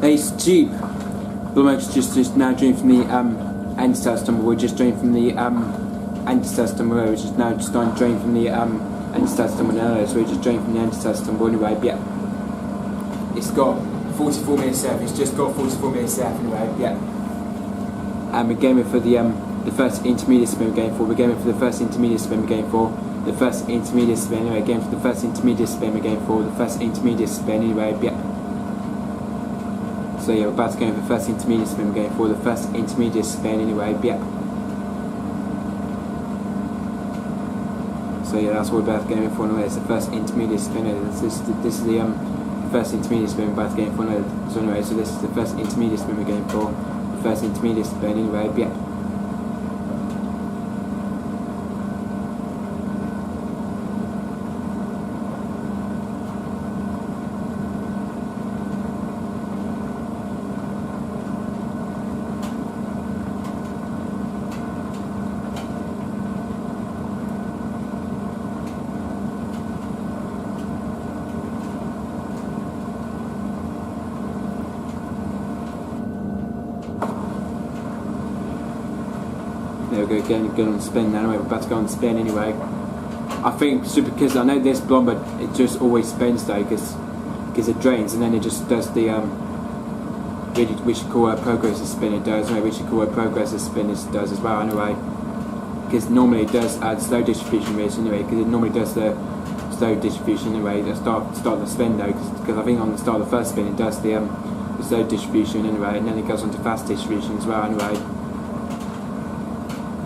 Hey, Steve. Blomberg's just now joined from the anti-test number. We're just joined from the anti-test number. We're just now just on joined from the anti-test number. No, so we're just joined from the anti-test number anyway. But yeah, it's got 44 minutes left. It's just got 44 minutes left anyway. Yeah. And we're gaming for the first intermediate spin. We're going for. We're gaming for the first intermediate spin. We're going for the first intermediate spin. Anyway, game for the first intermediate spin. We're going for the first intermediate spin. Anyway, yeah. So yeah, we're about to go for the first intermediate spin. We're going for the first intermediate spin anyway. Yeah. So yeah, that's what we're about to go for anyway. It's the first intermediate spin. This is the first intermediate spin we're about to go for anyway. So anyway, so this is the first intermediate spin we're going for. The first intermediate spin anyway. Yeah. There we go, going on spin now anyway. We're about to go on spin anyway. I think because I know this Blomberg, it just always spins though, because it drains and then it just does the we should call a progressive spin. It does anyway. We should call a progressive spin. It does as well anyway. Because normally it does add slow distribution rates anyway. Because it normally does the slow distribution anyway. The start the spin though, because I think on the start of the first spin it does the slow distribution anyway, and then it goes on to fast distribution as well anyway.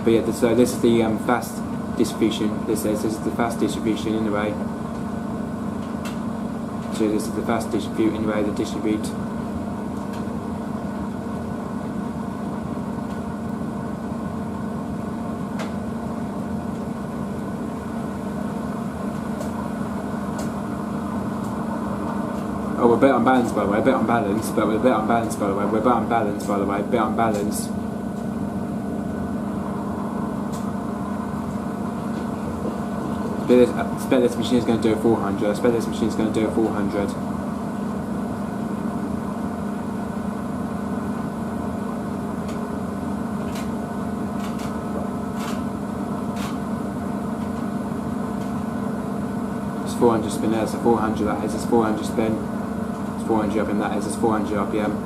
But yeah, so this is the fast distribution. This is the fast distribution anyway. So this is the fast distribute anyway. The distribute. Oh, we're a bit unbalanced by the way. A bit unbalanced, but we're a bit unbalanced by the way. We're a bit unbalanced by the way. A bit unbalanced. I expect this machine is going to do a 400. I expect this machine is going to do a 400. It's 400 spin there. It's a 400. That is. It's 400 spin. It's 400 RPM. That is. It's 400 RPM.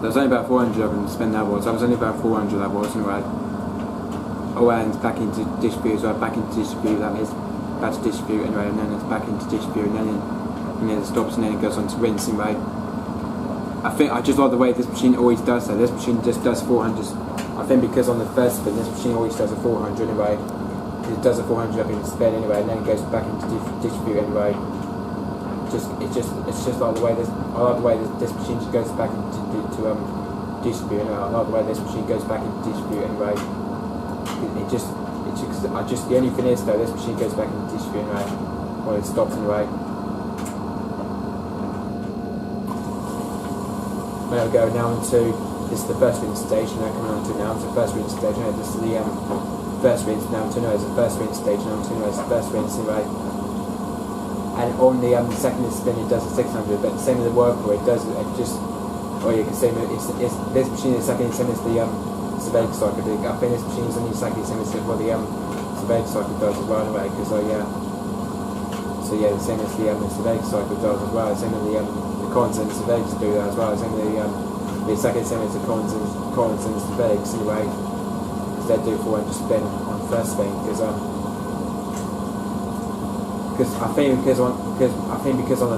There was only about 400 of them to spend that was. I was only about 400 that was anyway. Oh, and back into distribute as well. Back into distribute. That is back to distribute anyway, and then it's back into distribute, and then it stops, and then it goes on to rinse anyway. I think I just like the way this machine always does that. This machine just does 400s. I think because on the first spin, this machine always does a 400 anyway. It does a 400 up in spin anyway, and then it goes back into distribute anyway. It's just like the way this. I like the way this machine just goes back into distribute anyway. I like the way this machine goes back into distribute anyway. the only thing is though, this machine goes back into distribute anyway, or it stops anyway. Now we go now into, this is the first rinse stage, now coming on to now, it's the first rinse stage, now this is the first rinse, now to know it's the first rinse stage, now to know it's the first rinse anyway. And on the second spin it does a 600, but the same as the worker, it does, it just, or you can say it's this machine is exactly the same as the surveying cycle. I think this machine is only exactly the same as what the surveying cycle does as well anyway, because so yeah, the same as the surveying cycle does as well, the same as the cons and surveys do that as well, the same as the exactly the same as the cons and surveys anyway, because they do 400 spin on the first spin, because I think because on the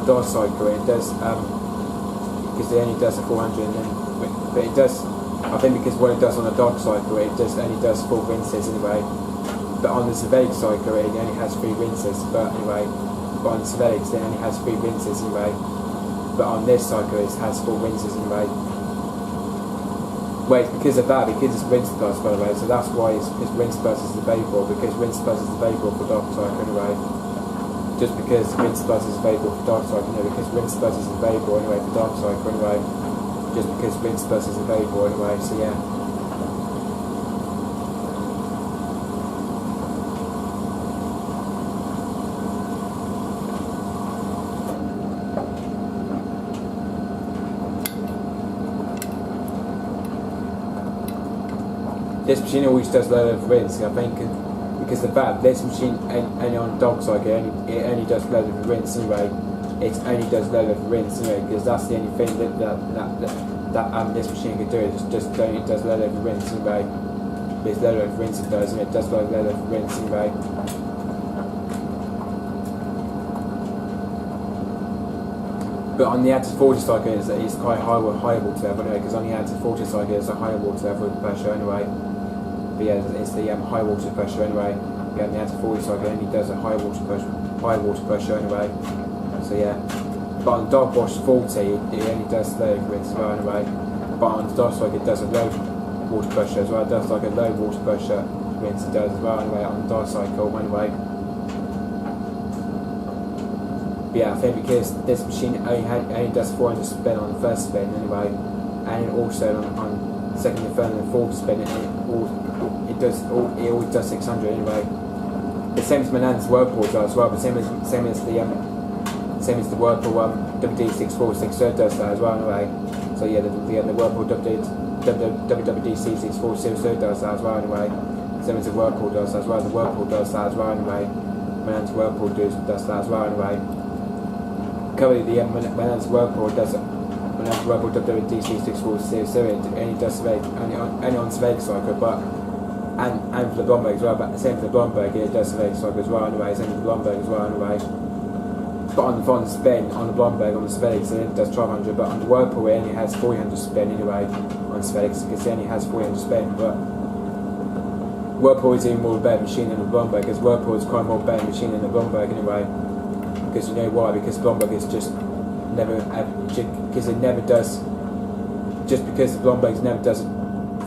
DOS cycle it does because it only does a 400 and then, but it does, I think because what it does on the DOS cycle it just only does 4 rinses anyway, but on the surveying cycle it only has 3 rinses, but anyway, but on the surveying it only has 3 rinses anyway, but on this cycle it has 4 rinses anyway. Wait, because of that, because it's rinse plus by the way, so that's why it's rinse plus is available, because rinse plus is available for DOS cycle anyway. Just because rinse plus is available for dark cycle, because rinse plus is available anyway for dark cycle anyway. Just because rinse plus is available anyway, so yeah. This machine always does a lot of rinse, I think. Because the fact this machine only on dog cycle it only does load of rinse anyway. It only does load of rinse anyway, because that's the only thing that this machine can do. It just only does load of rinse anyway. This load of rinse it does, and it does load of rinse anyway. But on the active 40 cycle it's quite high water level anyway, because on the active 40 cycle it's a higher water level pressure anyway. But yeah, it's the high water pressure anyway. Yeah, the anti-40 cycle only does a high water pressure anyway. So yeah, but on dog wash 40 it only does low rinse as well anyway. But on the dog cycle it does a low water pressure as well. It does like a low water pressure rinse it does as well anyway on the dog cycle anyway. But yeah, I think because this machine only does 400 spin on the first spin anyway, and also on second and third and fourth spin it always does 600 anyway. The same as Manan's Whirlpool does as well, but same as the Whirlpool WD646 does that as well anyway. So yeah, the Whirlpool WWDC646 does that as well anyway. Same as the Whirlpool does that as well. The Whirlpool does that as well anyway. Manan's Whirlpool does that as well anyway. Currently the Manan's Whirlpool does it. Manan's Whirlpool WD646 so it only does only on surveying cycle, but and for the Blomberg as well, but same for the Blomberg, it does surveying cycle as well anyway, same for the Blomberg as well anyway. But on the spin, on the Blomberg, on the surveying, so it does 1200, but on the Whirlpool it only has 400 spin anyway, on surveying, because it only has 400 spin, but Whirlpool is even more better machine than the Blomberg, because Whirlpool is quite more better machine than the Blomberg anyway. Because you know why? Because Blomberg is just because it never does, just because the Blomberg never does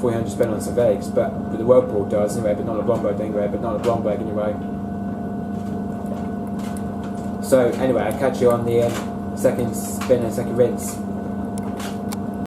400 spin on surveys, but the Whirlpool does anyway, but not the Blomberg anyway, So anyway, I'll catch you on the second spin and second rinse.